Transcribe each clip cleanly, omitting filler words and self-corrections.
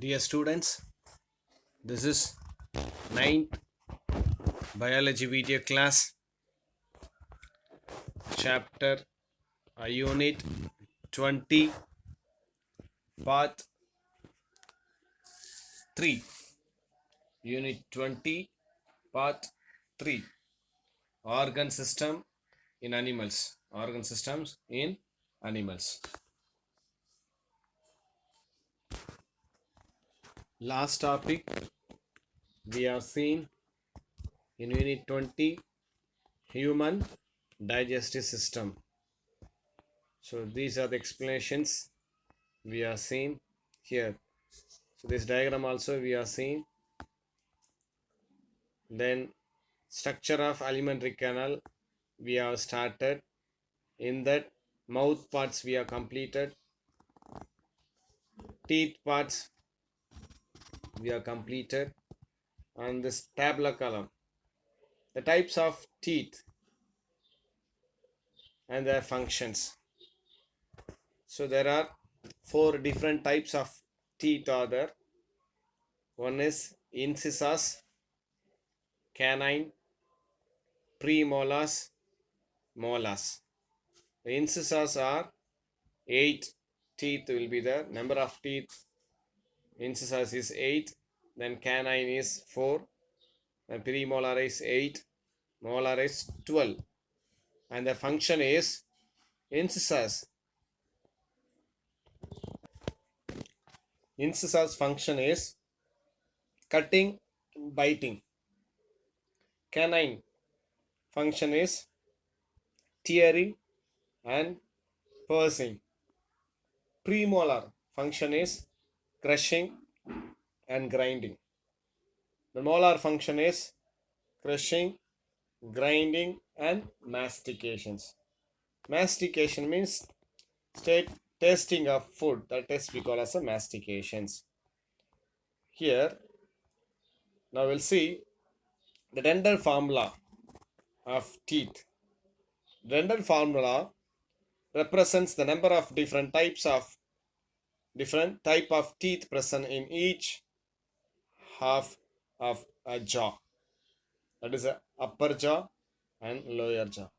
Dear students, this is ninth biology video class, chapter unit 20, part 3. Unit 20, part 3. Organ system in animals. Organ systems in animals. Last topic we have seen in unit 20, human digestive system. So these are the explanations we are seeing here. So this diagram also we are seeing. Then structure of alimentary canal we have started. In that, mouth parts we have completed, teeth parts we have completed, and this tabular column, the types of teeth and their functions. So there are 4 different types of teeth are there. One is incisors, canine, premolars, molars. The incisors are 8 teeth will be there. Number of teeth incisors is 8, then canine is 4, and premolar is 8, molar is 12, and the function is incisors. Incisors function is cutting, biting. Canine function is tearing and piercing. Premolar function is crushing and grinding. The molar function is crushing, grinding, and mastications. Mastication means state tasting of food. That is we call as a mastications. Here, now we'll see the dental formula of teeth. Dental formula represents the number of different type of teeth present in each half of a jaw. That is a upper jaw and lower jaw.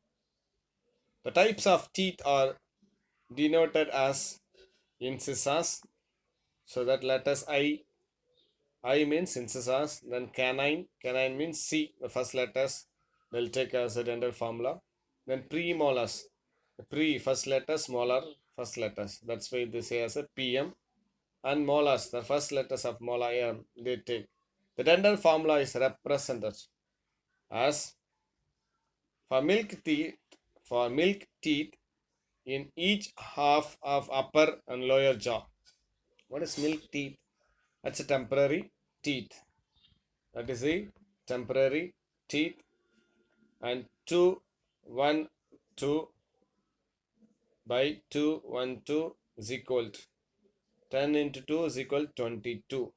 The types of teeth are denoted as incisors. So that letters I means incisors. Then canine means C. The first letters will take as a dental formula. Then premolars. The first letters, molar first letters. That's why they say as a PM. And molars, the first letters of molar they take. The dental formula is represented as for milk teeth in each half of upper and lower jaw. What is milk teeth? That's a temporary teeth. That is a temporary teeth. And 2, 1, 2 by 2, 1, 2 is equal to 10 into 2 is equal to 22.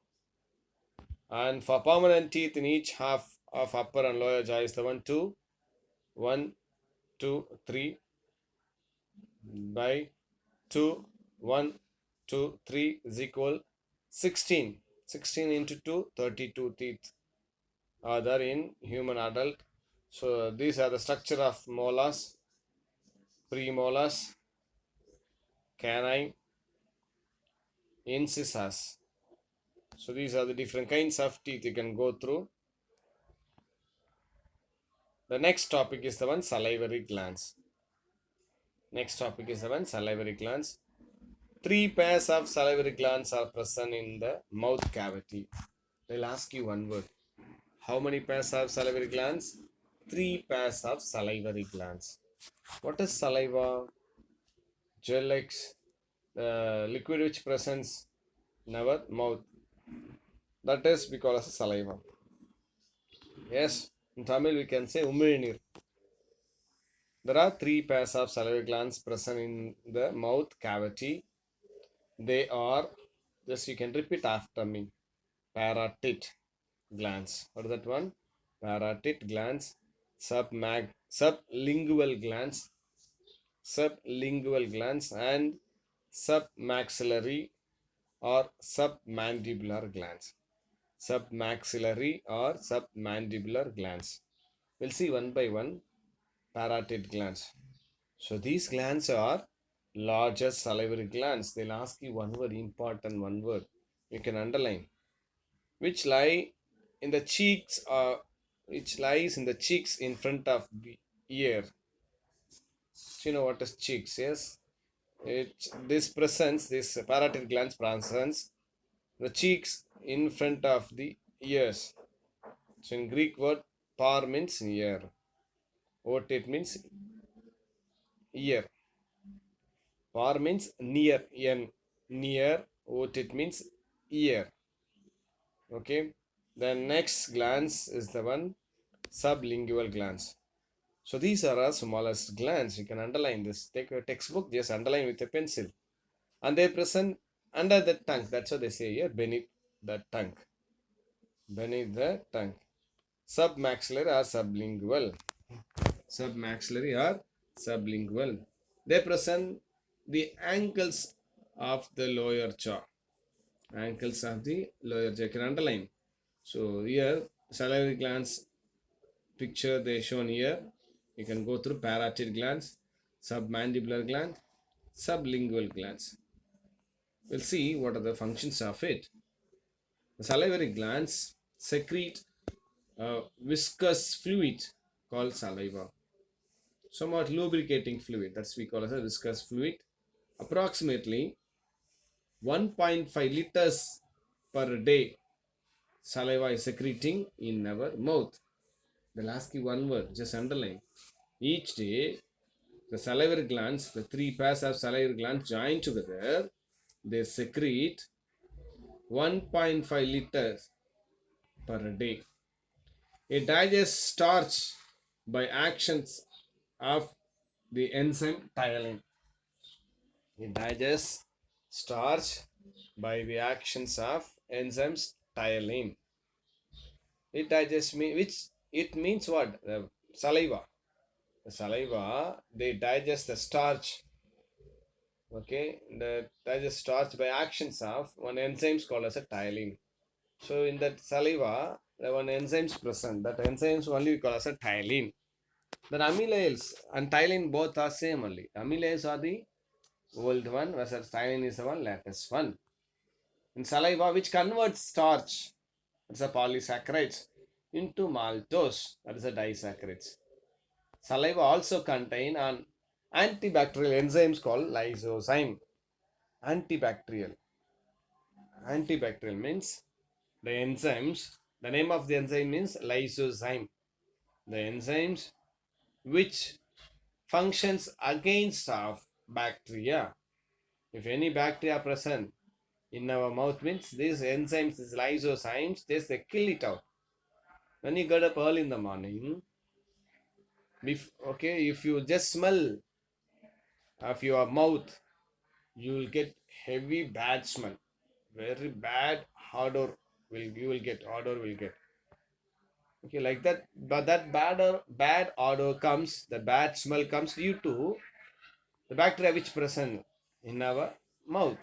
And for permanent teeth in each half of upper and lower jaw is the 1, 2, 1, 2, 3 by 2, 1, 2, 3 is equal 16. 16 into 2, 32 teeth are there in human adult. So these are the structure of molars, premolars, canine, incisors. So these are the different kinds of teeth you can go through. The next topic is the one salivary glands. Next topic is the one salivary glands. 3 pairs of salivary glands are present in the mouth cavity. They'll ask you one word. How many pairs of salivary glands? 3 pairs of salivary glands. What is saliva? Gel-X, the liquid which presents in our mouth. That is we call as saliva. Yes, in Tamil we can say umirinir. There are 3 pairs of salivary glands present in the mouth cavity. They are, just you can repeat after me, parotid glands. What is that one? Parotid glands, sublingual glands, and submaxillary or submandibular glands. Submaxillary or submandibular glands. We'll see one by one. Parotid glands. So these glands are larger salivary glands. They'll ask you one word, important one word. You can underline. Which lie in the cheeks or which lies in the cheeks in front of the ear. So you know what is cheeks? Yes. This parotid glands presents the cheeks in front of the ears. So in Greek word, par means ear. Otit means ear. Par means near. Near. Otit means ear. Okay. The next glands is the one sublingual glands. So these are our smallest glands. You can underline this. Take a textbook, just underline with a pencil. And they present under the tongue. That's what they say here, beneath the tongue. Beneath the tongue. Submaxillary or sublingual. Submaxillary or sublingual. They present the ankles of the lower jaw. Ankles of the lower jaw. You can underline. So here, salivary glands picture they shown here. You can go through parotid glands, submandibular gland, sublingual glands. We'll see what are the functions of it. The salivary glands secrete a viscous fluid called saliva, somewhat lubricating fluid. That's we call as a viscous fluid. Approximately 1.5 liters per day saliva is secreting in our mouth. They'll ask you one word, just underline. Each day, the salivary glands, the three pairs of salivary glands join together, they secrete 1.5 liters per day. It digests starch by actions of the enzyme ptyalin. It digests starch by the actions of enzymes ptyalin. It digests which it means what? The saliva. The saliva, they digest the starch. Okay, the digest starch by actions of one enzyme called as a ptyalin. So in that saliva, the one enzymes present. That enzymes only we call as a ptyalin. The amylase and ptyalin both are same only. Amylase are the old one, whereas ptyalin is the one latest one. In saliva, which converts starch, that's a polysaccharides, into maltose, that is a disaccharides. Saliva also contain an antibacterial enzymes called lysozyme. Antibacterial. Antibacterial means the enzymes. The name of the enzyme means lysozyme. The enzymes which functions against of bacteria. If any bacteria present in our mouth means these enzymes, these lysozymes, they kill it out. When you get up early in the morning, if you just smell of your mouth, you will get heavy bad smell, very bad odor will get. Okay, like that, but that bad odor comes, the bad smell comes due to the bacteria which present in our mouth.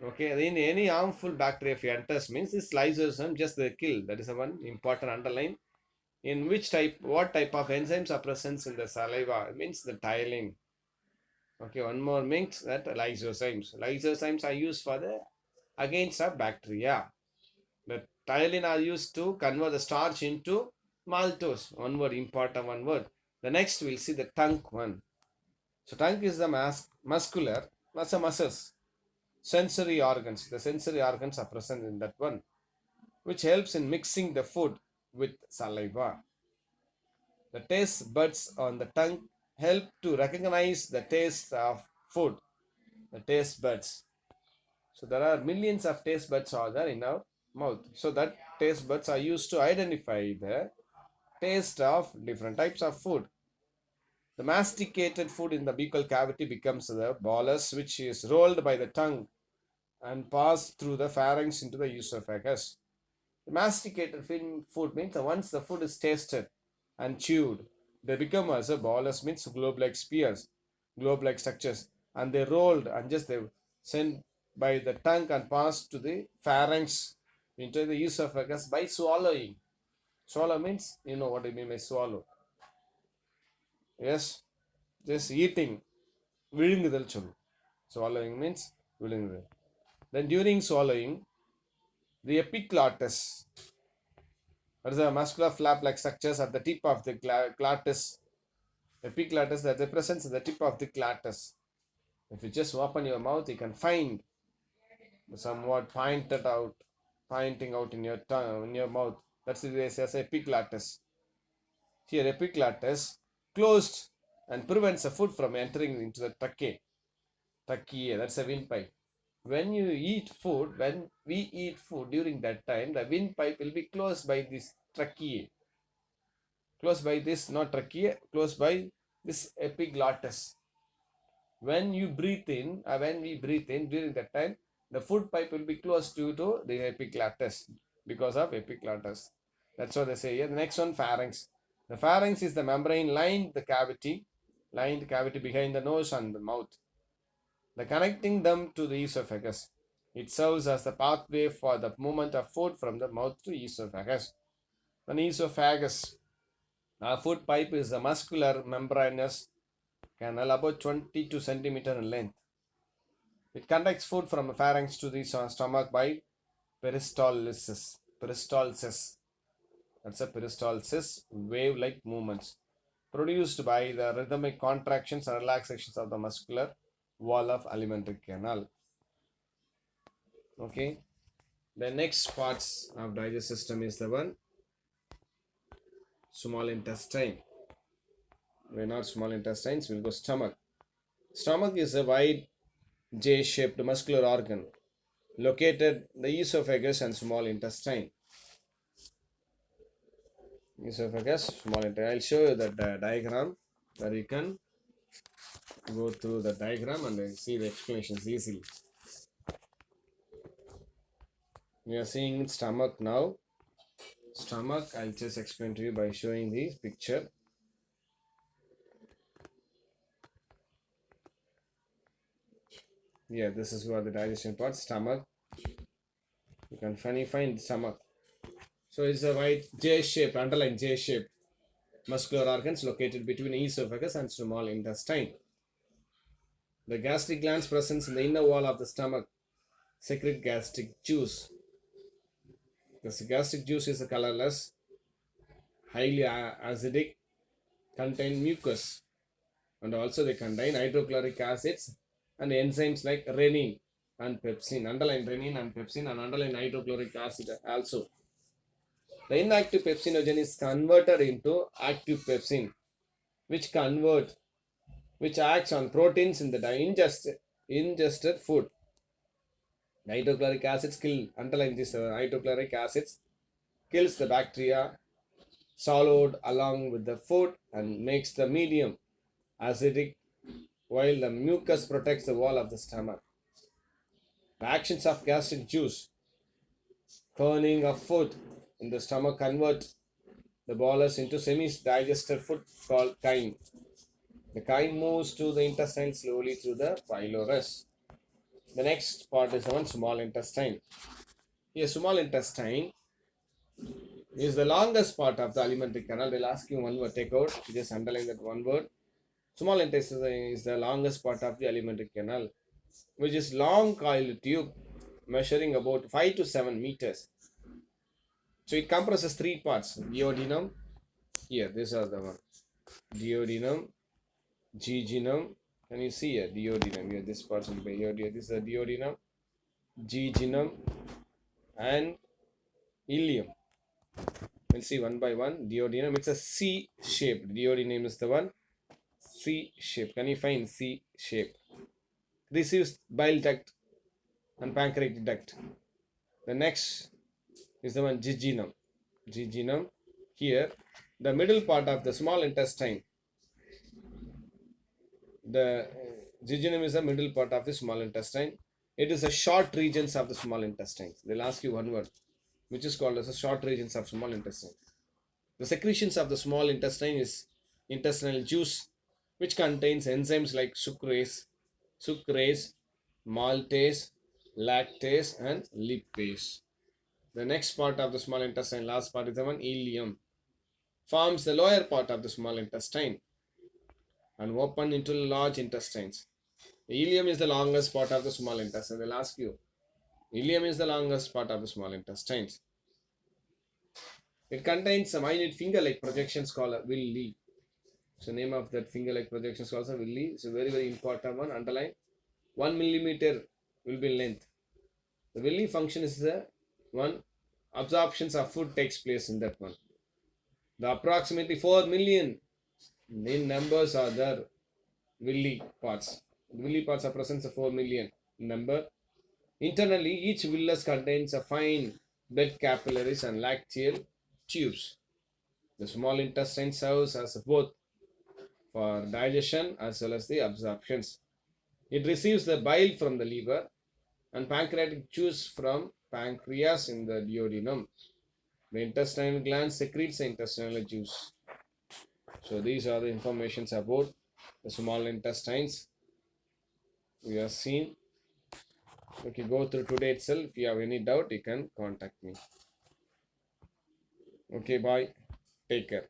Okay, in any harmful bacteria if it enters means this lysozyme just they kill. That is the one important underline. In which type, what type of enzymes are present in the saliva? It means the ptyalin. Okay, one more means that lysozymes. Lysozymes are used for the against a bacteria. The ptyalin are used to convert the starch into maltose. One word, important one word. The next we'll see the tongue one. So tongue is the muscular, that's a muscles, sensory organs. The sensory organs are present in that one, which helps in mixing the food with saliva. The taste buds on the tongue help to recognize the taste of food. The taste buds. So there are millions of taste buds are there in our mouth. So that taste buds are used to identify the taste of different types of food. The masticated food in the buccal cavity becomes the bolus, which is rolled by the tongue and passed through the pharynx into the esophagus. The masticated food means that once the food is tasted and chewed, they become as a bolus, means globe-like spheres, globe-like structures, and they rolled and just they send by the tongue and pass to the pharynx into the esophagus by swallowing. Swallow means, you know what I mean by swallow. Yes, just eating. விழுங்குதல் சொல்லும். Swallowing means விழுங்குதல். Then during swallowing, the epiglottis, that is a muscular flap-like structures at the tip of the glottis. Epiglottis, that represents the tip of the glottis. If you just open your mouth, you can find somewhat pointing out in your tongue, in your mouth. That's the way as epiglottis. Here, epiglottis closed and prevents the food from entering into the trachea. Trachea, that's a windpipe. When you eat food, when we eat food during that time, the windpipe will be closed by this trachea. Closed by this, not trachea, closed by this epiglottis. When you breathe in, when we breathe in during that time, the food pipe will be closed due to the epiglottis, because of epiglottis. That's what they say here. The next one, pharynx. The pharynx is the membrane lined cavity behind the nose and the mouth, the connecting them to the esophagus. It serves as the pathway for the movement of food from the mouth to esophagus. An esophagus, a food pipe, is a muscular membranous canal about 22 centimeter in length. It conducts food from the pharynx to the stomach by peristalsis. That's a peristalsis, wave-like movements produced by the rhythmic contractions and relaxations of the muscular wall of alimentary canal. Okay. The next parts of digestive system is the one small intestine. We're not small intestines, we'll go stomach. Stomach is a wide J-shaped muscular organ located in the esophagus and small intestine. Esophagus, small intestine. I'll show you the diagram where you can go through the diagram and see the explanations easily. We are seeing stomach now. Stomach, I'll just explain to you by showing the picture. Yeah, this is where the digestion part, stomach. You can find stomach. So it's a white J-shaped, underlined J-shaped muscular organs located between esophagus and small intestine. The gastric glands present in the inner wall of the stomach secrete gastric juice. The gastric juice is colorless, highly acidic, contain mucus, and also they contain hydrochloric acids and enzymes like renin and pepsin. Underline renin and pepsin and underline hydrochloric acid also. The inactive pepsinogen is converted into active pepsin, which acts on proteins in the ingested food. The hydrochloric acids underline this, hydrochloric acids kills the bacteria swallowed along with the food and makes the medium acidic, while the mucus protects the wall of the stomach. The actions of gastric juice, burning of food in the stomach, convert the bolus into semi-digested food called chyme. The chyme moves to the intestine slowly through the pylorus. The next part is the one small intestine. Here, small intestine is the longest part of the alimentary canal. They'll ask you one word, take out, just underline that one word. Small intestine is the longest part of the alimentary canal, which is long coiled tube measuring about 5 to 7 meters. So it comprises three parts: duodenum. Here, these are the one: duodenum, jejunum. Can you see here? Duodenum. Here, this part will be here. This is the duodenum, jejunum, and ileum. We'll see one by one. Duodenum. It's a C shaped. Duodenum is the one C shape. Can you find C shape? Receives bile duct and pancreatic duct. The next is the one jejunum. Jejunum. Here, the middle part of the small intestine. The jejunum is the middle part of the small intestine. It is a short regions of the small intestine. They'll ask you one word, which is called as the short regions of small intestine. The secretions of the small intestine is intestinal juice, which contains enzymes like sucrase, maltase, lactase, and lipase. The next part of the small intestine, last part is the one ileum, forms the lower part of the small intestine and open into large intestines. The ileum is the longest part of the small intestine. They'll ask you, ileum is the longest part of the small intestines. It contains a minute finger-like projections called a villi. So name of that finger-like projection is also villi. It's a very, very important one. Underline. 1 millimeter will be length. The villi function is the one absorptions of food takes place in that one. The approximately 4 million in numbers are there villi parts. The villi parts are present of 4 million number. Internally, each villus contains a fine blood capillaries and lacteal tubes. The small intestine serves as both for digestion as well as the absorptions. It receives the bile from the liver and pancreatic juice from pancreas in the duodenum. The intestinal gland secretes the intestinal juice. So these are the informations about the small intestines we have seen. Okay, go through today itself. If you have any doubt, you can contact me. Okay, bye. Take care.